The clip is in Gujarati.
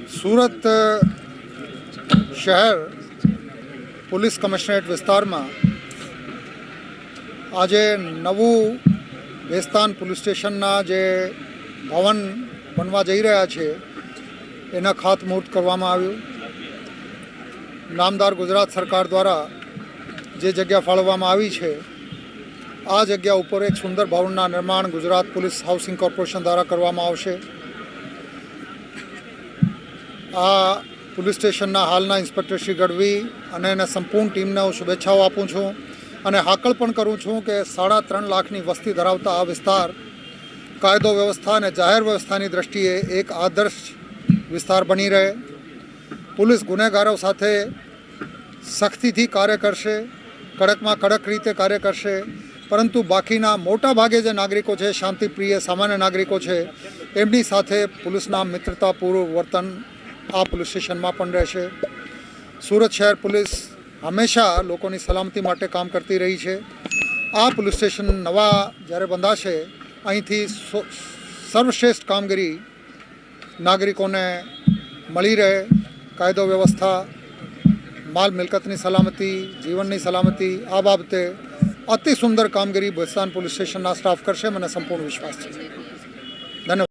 સુરત શહેર પોલીસ કમિશનરેટ વિસ્તારમાં આજે નવું વેસ્તાન પોલીસ સ્ટેશનના જે ભવન બનવા જઈ રહ્યા છે એના ખાતમુહૂર્ત કરવામાં આવ્યું. નામદાર ગુજરાત સરકાર દ્વારા જે જગ્યા ફાળવવામાં આવી છે આ જગ્યા ઉપર એક સુંદર ભવનના નિર્માણ ગુજરાત પોલીસ હાઉસિંગ કોર્પોરેશન દ્વારા કરવામાં આવશે. આ પોલીસ સ્ટેશનના હાલના ઇન્સ્પેક્ટર શ્રી ગઢવી અને એના સંપૂર્ણ ટીમને હું શુભેચ્છાઓ આપું છું અને હાકલ પણ કરું છું કે 3.5 લાખની વસ્તી ધરાવતા આ વિસ્તાર કાયદો વ્યવસ્થા અને જાહેર વ્યવસ્થાની દ્રષ્ટિએ એક આદર્શ વિસ્તાર બની રહે. પોલીસ ગુનેગારો સાથે સખ્તીથી કાર્ય કરશે, કડકમાં કડક રીતે કાર્ય કરશે, પરંતુ બાકીના મોટા ભાગે જે નાગરિકો છે, શાંતિપ્રિય સામાન્ય નાગરિકો છે, એમની સાથે પોલીસના મિત્રતાપૂર્વક વર્તન આ પોલીસ સ્ટેશનમાં પણ રહેશે. સુરત શહેર પોલીસ હંમેશા લોકોની સલામતી માટે કામ કરતી રહી છે. આ પોલીસ સ્ટેશન નવા જ્યારે બંધાશે અહીંથી સર્વશ્રેષ્ઠ કામગીરી નાગરિકોને મળી રહે. કાયદો વ્યવસ્થા, માલ મિલકતની સલામતી, જીવનની સલામતી, આ બાબતે અતિ સુંદર કામગીરી ભેસ્તાન પોલીસ સ્ટેશનના સ્ટાફ કરશે, મને સંપૂર્ણ વિશ્વાસ છે.